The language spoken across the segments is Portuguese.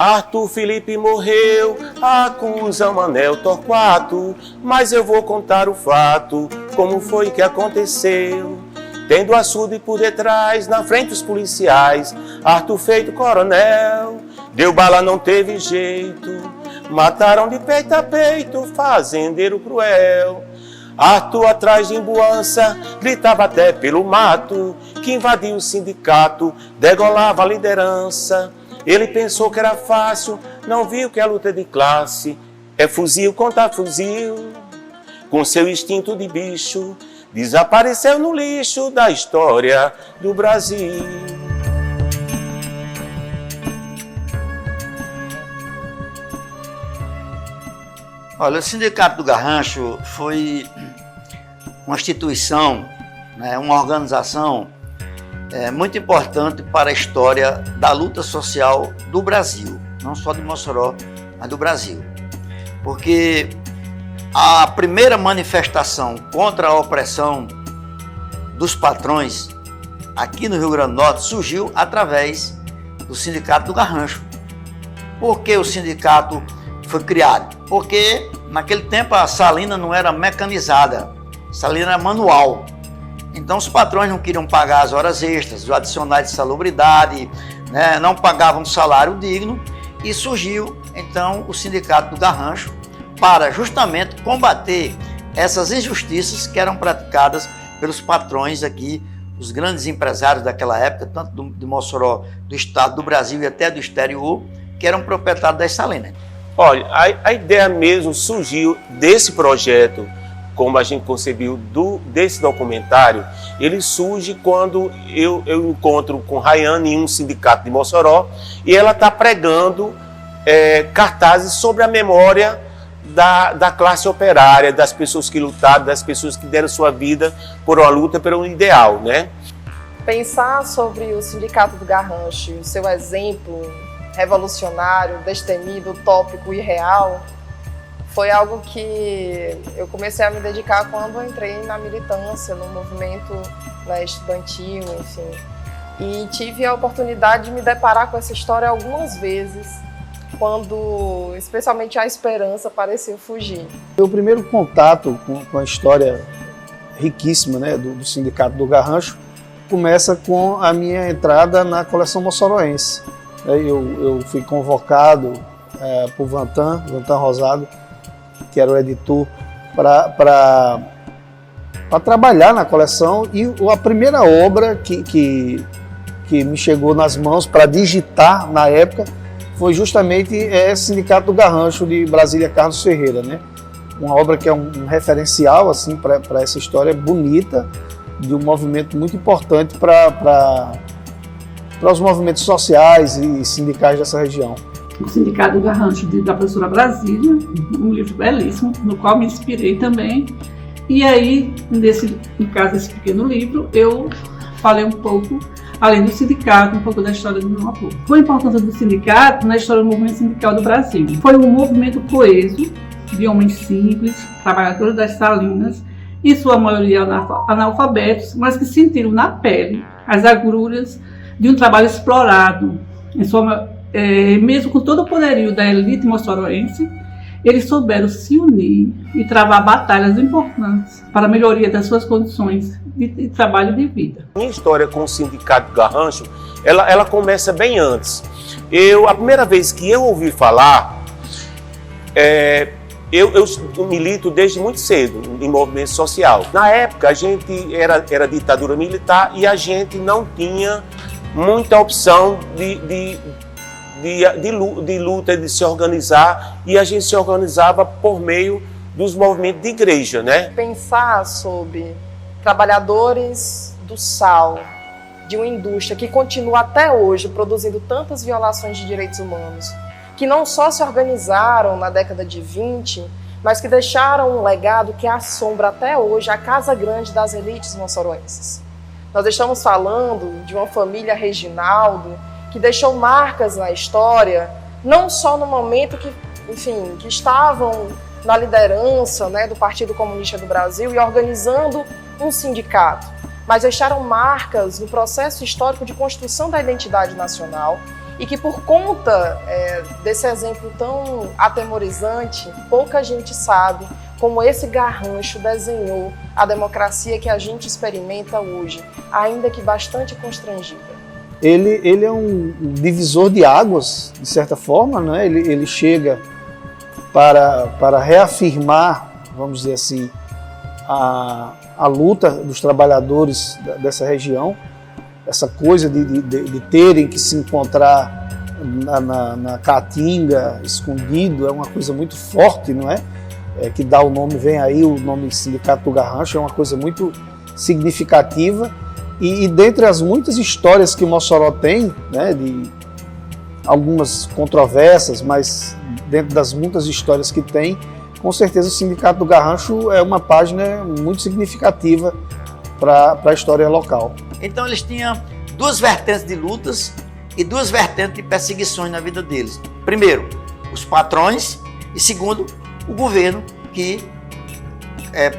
Arthur Felipe morreu, acusa Manel Torquato, mas eu vou contar o fato, como foi que aconteceu. Tendo açude por detrás, na frente os policiais, Arthur feito coronel, deu bala, não teve jeito, mataram de peito a peito, fazendeiro cruel. Arthur atrás de embuança, gritava até pelo mato, que invadiu o sindicato, degolava a liderança. Ele pensou que era fácil, não viu que a luta de classe é fuzil contra fuzil. Com seu instinto de bicho, desapareceu no lixo da história do Brasil. Olha, o Sindicato do Garrancho foi uma instituição, né, uma organização muito importante para a história da luta social do Brasil, não só de Mossoró, mas do Brasil. Porque a primeira manifestação contra a opressão dos patrões aqui no Rio Grande do Norte surgiu através do Sindicato do Garrancho. Por que o sindicato foi criado? Porque naquele tempo a salina não era mecanizada, a salina era manual. Então os patrões não queriam pagar as horas extras, os adicionais de salubridade, né, não pagavam salário digno, e surgiu então o Sindicato do Garrancho para justamente combater essas injustiças que eram praticadas pelos patrões aqui, os grandes empresários daquela época, tanto de Mossoró, do estado do Brasil e até do exterior, que eram proprietários das salinas. Olha, a ideia mesmo surgiu desse projeto, como a gente concebeu desse documentário. Ele surge quando eu encontro com Rayane em um sindicato de Mossoró e ela está pregando cartazes sobre a memória da classe operária, das pessoas que lutaram, das pessoas que deram sua vida por uma luta, por um ideal, né? Pensar sobre o Sindicato do Garrancho, o seu exemplo revolucionário, destemido, utópico e real, foi algo que eu comecei a me dedicar quando eu entrei na militância, no movimento, né, estudantil, enfim. E tive a oportunidade de me deparar com essa história algumas vezes, quando especialmente a esperança parecia fugir. O primeiro contato com a história riquíssima, né, do Sindicato do Garrancho começa com a minha entrada na coleção moçoroense. Eu fui convocado por Vantan Rosado, que era o editor, para trabalhar na coleção, e a primeira obra que me chegou nas mãos para digitar na época foi justamente Sindicato do Garrancho de Brasília Carlos Ferreira, né? Uma obra que é um referencial assim, para essa história bonita de um movimento muito importante para os movimentos sociais e sindicais dessa região. O Sindicato do Garrancho da professora Brasília, um livro belíssimo, no qual me inspirei também. E aí, no caso desse pequeno livro, eu falei um pouco, além do sindicato, um pouco da história do meu avô. Qual a importância do sindicato na história do movimento sindical do Brasil? Foi um movimento coeso de homens simples, trabalhadores das salinas, em sua maioria analfabetos, mas que sentiram na pele as agruras de um trabalho explorado, mesmo com todo o poderio da elite moçoroense. Eles souberam se unir e travar batalhas importantes para a melhoria das suas condições de trabalho e de vida. Minha história com o Sindicato do Garrancho, ela começa bem antes. A primeira vez que eu ouvi falar, eu milito desde muito cedo em movimento social. Na época, a gente era ditadura militar e a gente não tinha muita opção de luta, de se organizar, e a gente se organizava por meio dos movimentos de igreja, né? Pensar sobre trabalhadores do sal, de uma indústria que continua até hoje produzindo tantas violações de direitos humanos, que não só se organizaram na década de 20, mas que deixaram um legado que assombra até hoje a casa grande das elites moçoroenses. Nós estamos falando de uma família Reginaldo que deixou marcas na história, não só no momento que estavam na liderança, né, do Partido Comunista do Brasil e organizando um sindicato, mas deixaram marcas no processo histórico de construção da identidade nacional e que por conta desse exemplo tão atemorizante, pouca gente sabe como esse Garrancho desenhou a democracia que a gente experimenta hoje, ainda que bastante constrangida. Ele é um divisor de águas, de certa forma, né? Ele chega para reafirmar, vamos dizer assim, a luta dos trabalhadores dessa região, essa coisa de terem que se encontrar na caatinga, escondido, é uma coisa muito forte, não é? Que dá o nome, vem aí o nome Sindicato do Garrancho, é uma coisa muito significativa. E dentre as muitas histórias que Mossoró tem, né, de algumas controvérsias, mas dentro das muitas histórias que tem, com certeza o Sindicato do Garrancho é uma página muito significativa para a história local. Então eles tinham duas vertentes de lutas e duas vertentes de perseguições na vida deles. Primeiro, os patrões, e segundo, o governo que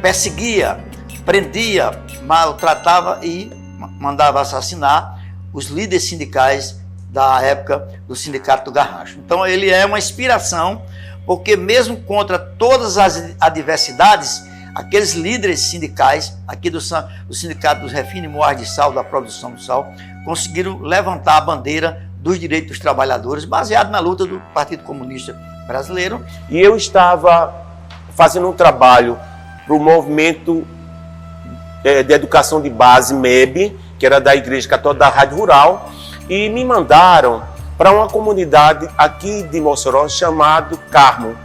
perseguia, prendia, maltratava e mandava assassinar os líderes sindicais da época do Sindicato do Garrancho. Então ele é uma inspiração, porque mesmo contra todas as adversidades, aqueles líderes sindicais aqui do Sindicato dos Refino e Moagem de Sal, da produção do sal, conseguiram levantar a bandeira dos direitos dos trabalhadores, baseado na luta do Partido Comunista Brasileiro. E eu estava fazendo um trabalho para o movimento de educação de base, MEB, que era da Igreja Católica da Rádio Rural, e me mandaram para uma comunidade aqui de Mossoró chamada Carmo.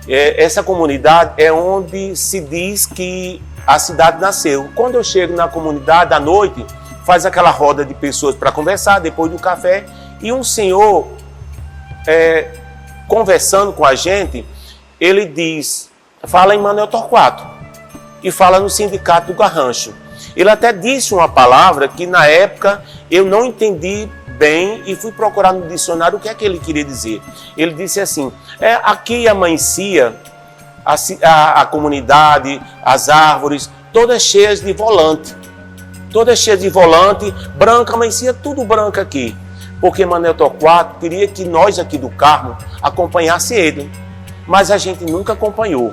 Essa comunidade é onde se diz que a cidade nasceu. Quando eu chego na comunidade à noite, faz aquela roda de pessoas para conversar depois do café, e um senhor conversando com a gente, ele diz, fala em Manuel Torquato e fala no Sindicato do Garrancho. Ele até disse uma palavra que na época eu não entendi bem e fui procurar no dicionário o que é que ele queria dizer. Ele disse assim, aqui amanhecia a comunidade, as árvores, todas cheias de volante. Todas cheias de volante, branca, amanhecia tudo branco aqui. Porque Manuel Torquato queria que nós aqui do Carmo acompanhasse ele. Mas a gente nunca acompanhou.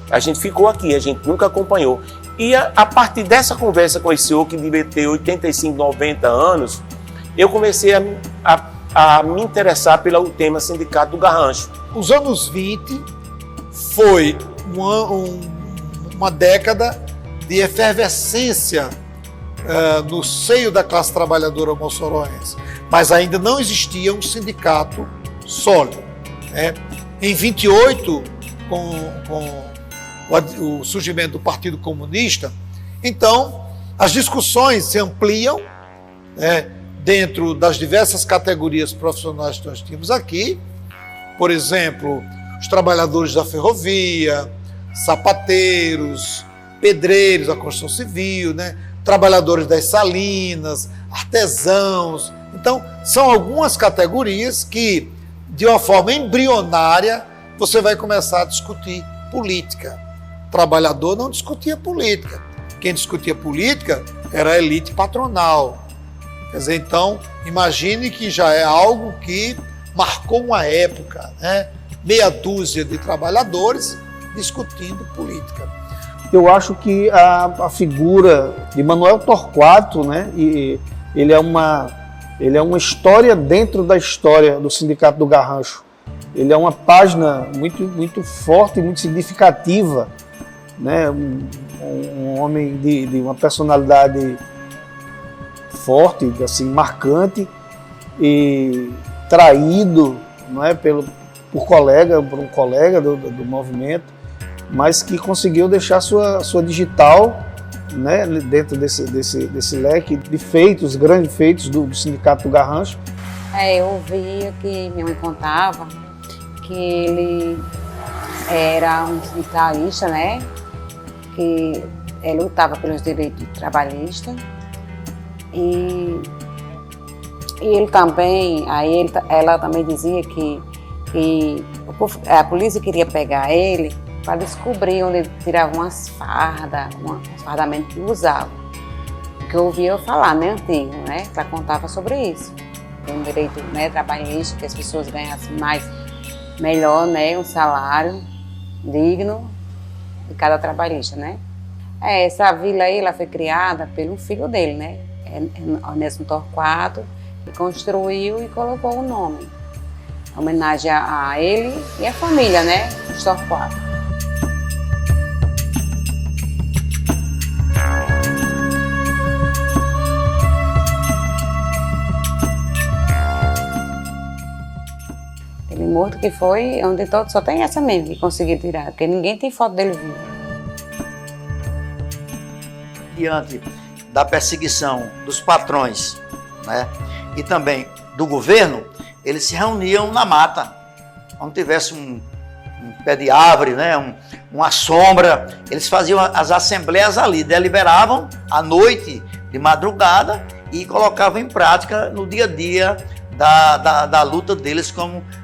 A gente ficou aqui, a gente nunca acompanhou. E a partir dessa conversa com esse senhor, que devia ter 85, 90 anos, eu comecei a me interessar pelo tema Sindicato do Garrancho. Os anos 20 foi uma década de efervescência no seio da classe trabalhadora moçoroense, mas ainda não existia um sindicato sólido. Em 28, com o surgimento do Partido Comunista, então as discussões se ampliam dentro das diversas categorias profissionais que nós tínhamos aqui. Por exemplo, os trabalhadores da ferrovia, sapateiros, pedreiros da construção civil, trabalhadores das salinas, artesãos. Então, são algumas categorias que, de uma forma embrionária, você vai começar a discutir política. O trabalhador não discutia política. Quem discutia política era a elite patronal. Quer dizer, então, imagine que já é algo que marcou uma época, meia dúzia de trabalhadores discutindo política. Eu acho que a figura de Manuel Torquato, ele é uma história dentro da história do Sindicato do Garrancho. Ele é uma página muito, muito forte e muito significativa, um homem de uma personalidade forte, assim, marcante, e traído, por um colega do movimento, mas que conseguiu deixar sua digital, dentro desse leque de feitos, grandes feitos do Sindicato do Garrancho. Eu ouvia que minha mãe contava que ele era um sindicalista, que lutava pelos direitos trabalhistas, e ele também, ela também dizia que a polícia queria pegar ele para descobrir onde ele tirava umas fardas, uns fardamentos que usava. Que eu ouvia eu falar, antigo, que ela contava sobre isso. ter um direito, né, trabalhista, que as pessoas ganhassem melhor, né, um salário digno de cada trabalhista, né. Essa vila aí, ela foi criada pelo filho dele, né, Onésimo Torquato, que construiu e colocou o nome, em homenagem a ele e a família, né, os Torquato. Ele morto que foi, onde todo, só tem essa mesmo que conseguiu tirar, porque ninguém tem foto dele vivo. Diante da perseguição dos patrões, né, e também do governo, eles se reuniam na mata, onde tivesse um pé de árvore, né, uma sombra, eles faziam as assembleias ali, deliberavam à noite, de madrugada, e colocavam em prática no dia a dia da luta deles,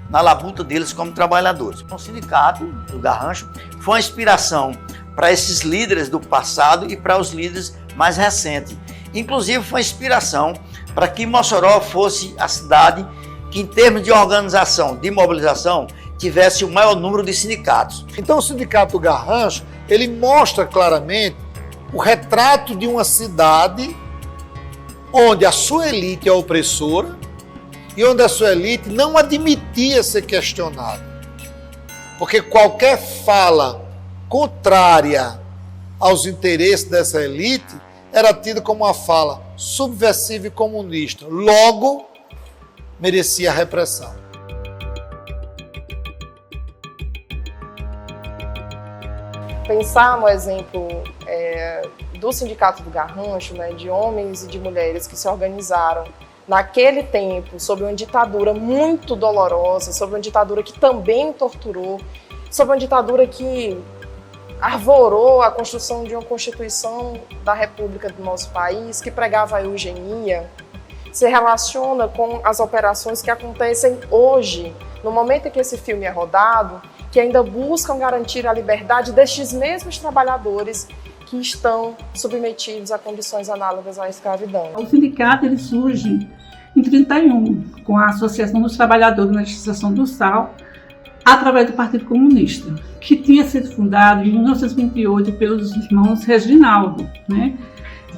na labuta deles como trabalhadores. O sindicato do Garrancho foi uma inspiração para esses líderes do passado e para os líderes mais recentes. Inclusive foi uma inspiração para que Mossoró fosse a cidade que, em termos de organização, de mobilização, tivesse o maior número de sindicatos. Então o Sindicato do Garrancho, ele mostra claramente o retrato de uma cidade onde a sua elite é opressora e onde a sua elite não admitia ser questionada. Porque qualquer fala contrária aos interesses dessa elite era tida como uma fala subversiva e comunista. Logo, merecia repressão. Pensar no exemplo do Sindicato do Garrancho, né, de homens e de mulheres que se organizaram naquele tempo sob uma ditadura muito dolorosa, sob uma ditadura que também torturou, sob uma ditadura que arvorou a construção de uma Constituição da República do nosso país, que pregava a eugenia, se relaciona com as operações que acontecem hoje, no momento em que esse filme é rodado, que ainda buscam garantir a liberdade destes mesmos trabalhadores que estão submetidos a condições análogas à escravidão. O sindicato ele surge em 1931, com a Associação dos Trabalhadores na Extração do Sal, através do Partido Comunista, que tinha sido fundado em 1928 pelos irmãos Reginaldo, né?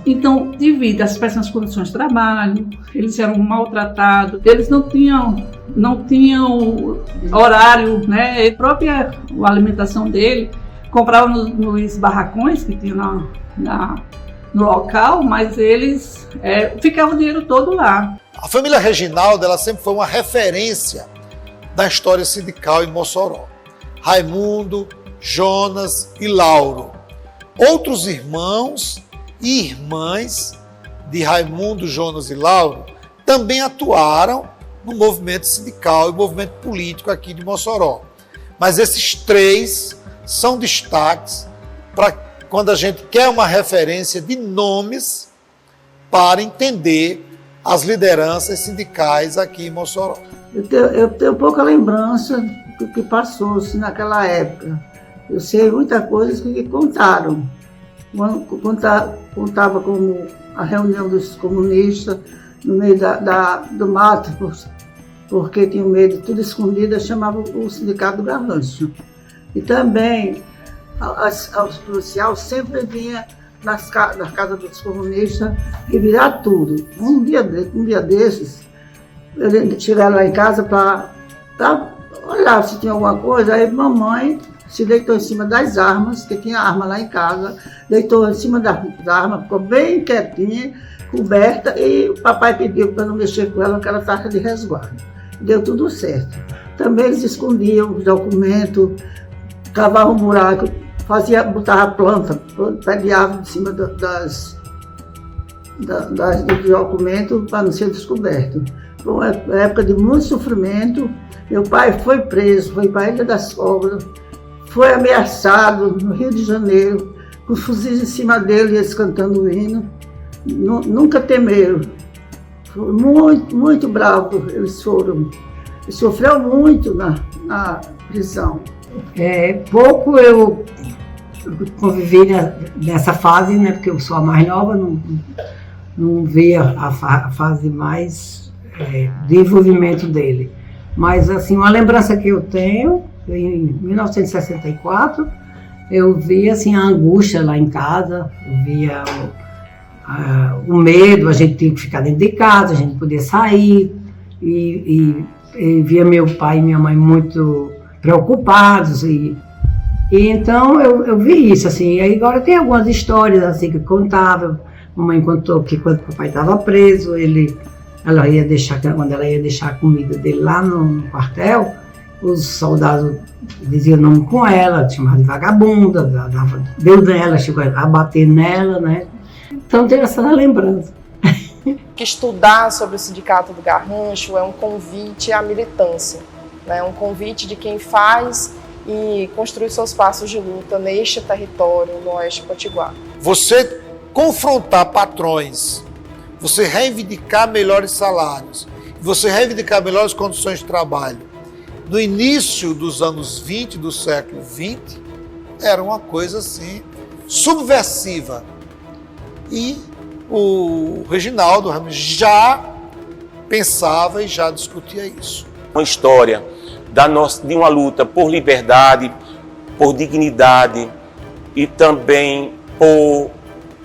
Então, devido às péssimas condições de trabalho, eles eram maltratados, eles não tinham horário, né? A própria alimentação dele, compravam nos barracões que tinha no local, mas eles ficavam o dinheiro todo lá. A família Reginaldo, ela sempre foi uma referência da história sindical em Mossoró. Raimundo, Jonas e Lauro. Outros irmãos e irmãs de Raimundo, Jonas e Lauro também atuaram no movimento sindical e movimento político aqui de Mossoró. Mas esses três são destaques para quando a gente quer uma referência de nomes para entender as lideranças sindicais aqui em Mossoró. Eu tenho pouca lembrança do que passou-se naquela época. Eu sei muita coisa que contaram. Contava como a reunião dos comunistas no meio do mato, porque tinham medo, tudo escondido, chamava o Sindicato do Garrancho. E também os policiais sempre vinham na casa dos comunistas revirar tudo. Um dia desses, ele chegaram lá em casa para olhar se tinha alguma coisa, aí mamãe se deitou em cima das armas, que tinha arma lá em casa, deitou em cima das armas, ficou bem quietinha, coberta, e o papai pediu para não mexer com ela, que ela estava de resguardo. Deu tudo certo. Também eles escondiam os documentos, cavavam um buraco, botava planta, pé de árvore em cima dos documentos para não ser descoberto. Foi uma época de muito sofrimento. Meu pai foi preso, foi para a Ilha das Cobras, foi ameaçado no Rio de Janeiro, com fuzis em cima dele e eles cantando o hino. Nunca temeram. Foi muito, muito bravo eles foram. E sofreu muito na prisão. Pouco eu convivi nessa fase, né, porque eu sou a mais nova, não via a fase mais de envolvimento dele. Mas, assim, uma lembrança que eu tenho, em 1964, eu via, assim, a angústia lá em casa, eu via o medo, a gente tinha que ficar dentro de casa, a gente não podia sair, e via meu pai e minha mãe muito preocupados, e então eu vi isso, assim. E aí agora tem algumas histórias, assim, que contava. Mamãe contou que quando o papai estava preso, ela ia deixar, quando ela ia deixar a comida dele lá no quartel, os soldados diziam nome com ela, chamavam de vagabunda, deu nela, chegou a bater nela, né? Então tem essa lembrança. Que estudar sobre o Sindicato do Garrancho é um convite à militância, né? Um convite de quem faz e construir seus passos de luta neste território, no Oeste Potiguar. Você confrontar patrões, você reivindicar melhores salários, você reivindicar melhores condições de trabalho, no início dos anos 20 do século 20, era uma coisa assim, subversiva. E o Reginaldo já pensava e já discutia isso. Uma história de uma luta por liberdade, por dignidade e também por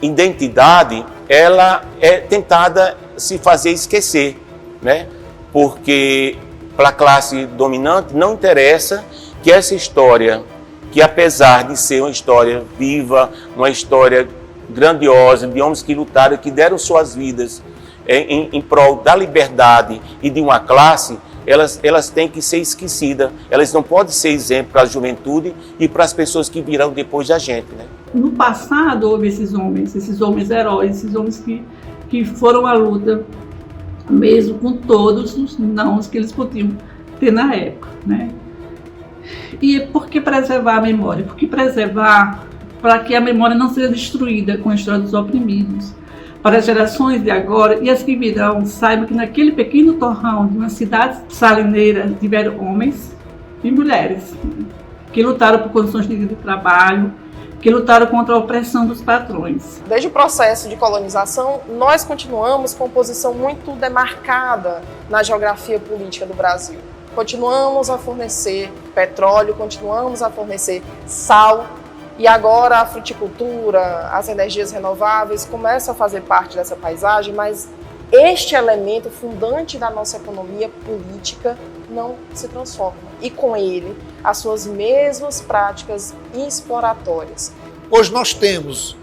identidade, ela é tentada se fazer esquecer, né? Porque para a classe dominante não interessa que essa história, que apesar de ser uma história viva, uma história grandiosa, de homens que lutaram, que deram suas vidas em prol da liberdade e de uma classe, elas têm que ser esquecidas. Elas não podem ser exemplo para a juventude e para as pessoas que virão depois da gente, né? No passado houve esses homens heróis, esses homens que foram à luta, mesmo com todos os nãos que eles podiam ter na época, né? E por que preservar a memória? Porque preservar para que a memória não seja destruída com a história dos oprimidos, para as gerações de agora e as que virão saibam que naquele pequeno torrão de uma cidade salineira tiveram homens e mulheres que lutaram por condições de trabalho, que lutaram contra a opressão dos patrões. Desde o processo de colonização, nós continuamos com posição muito demarcada na geografia política do Brasil. Continuamos a fornecer petróleo, continuamos a fornecer sal, e agora a fruticultura, as energias renováveis começam a fazer parte dessa paisagem, mas este elemento fundante da nossa economia política não se transforma. E com ele, as suas mesmas práticas exploratórias. Hoje nós temos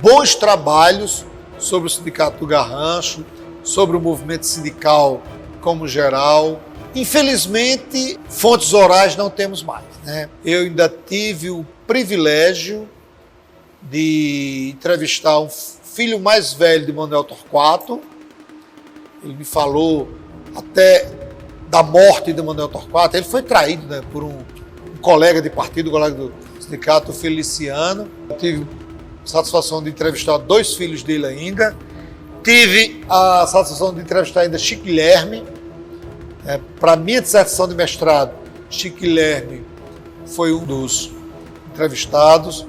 bons trabalhos sobre o Sindicato do Garrancho, sobre o movimento sindical como geral. Infelizmente, fontes orais não temos mais, né? Eu ainda tive o privilégio de entrevistar um filho mais velho de Manuel Torquato. Ele me falou até da morte de Manuel Torquato. Ele foi traído, né, por um colega de partido, colega do sindicato, Feliciano. Eu tive a satisfação de entrevistar 2 filhos dele ainda. Tive a satisfação de entrevistar ainda Chico Guilherme. Para minha dissertação de mestrado, Chico Guilherme foi um dos entrevistados.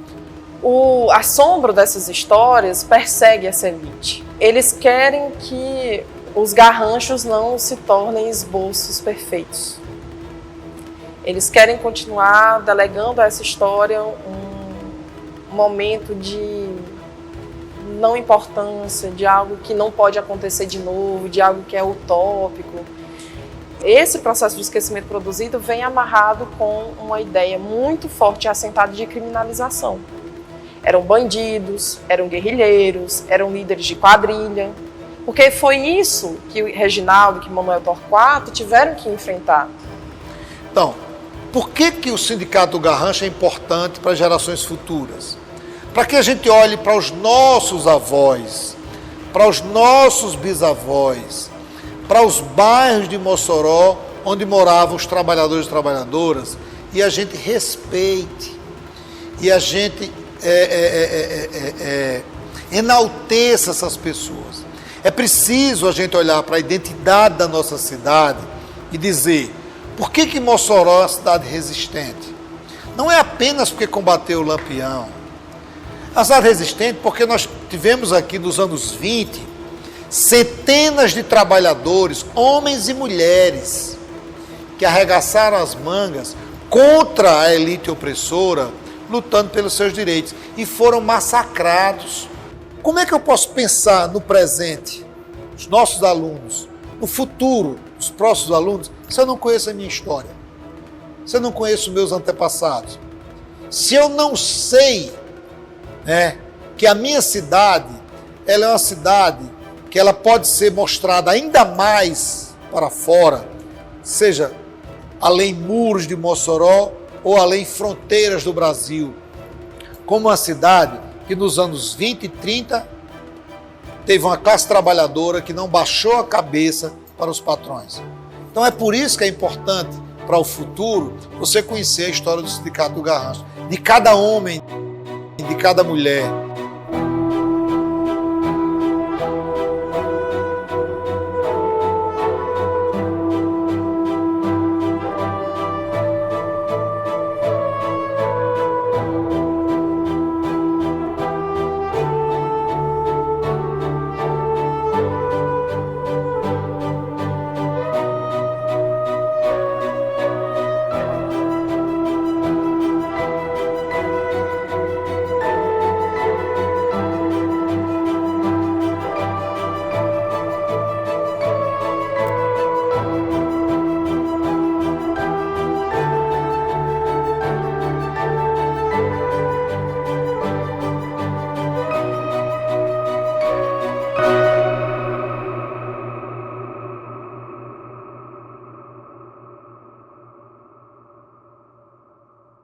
O assombro dessas histórias persegue essa elite. Eles querem que os garranchos não se tornem esboços perfeitos. Eles querem continuar delegando a essa história um momento de não importância, de algo que não pode acontecer de novo, de algo que é utópico. Esse processo de esquecimento produzido vem amarrado com uma ideia muito forte e assentada de criminalização. Eram bandidos, eram guerrilheiros, eram líderes de quadrilha, porque foi isso que o Reginaldo, que Manuel Torquato tiveram que enfrentar. Então, por que o Sindicato do Garrancho é importante para gerações futuras? Para que a gente olhe para os nossos avós, para os nossos bisavós, para os bairros de Mossoró, onde moravam os trabalhadores e trabalhadoras, e a gente respeite, e a gente enalteça essas pessoas. É preciso a gente olhar para a identidade da nossa cidade e dizer, por que Mossoró é uma cidade resistente? Não é apenas porque combateu o Lampião. É uma cidade resistente porque nós tivemos aqui nos anos 20 centenas de trabalhadores, homens e mulheres, que arregaçaram as mangas contra a elite opressora, lutando pelos seus direitos, e foram massacrados. Como é que eu posso pensar no presente, os nossos alunos, no futuro, os próximos alunos, se eu não conheço a minha história? Se eu não conheço meus antepassados? Se eu não sei, que a minha cidade, ela é uma cidade que ela pode ser mostrada ainda mais para fora, seja além muros de Mossoró ou além fronteiras do Brasil, como uma cidade que nos anos 20 e 30 teve uma classe trabalhadora que não baixou a cabeça para os patrões. Então é por isso que é importante para o futuro você conhecer a história do Sindicato do Garrancho, de cada homem, de cada mulher,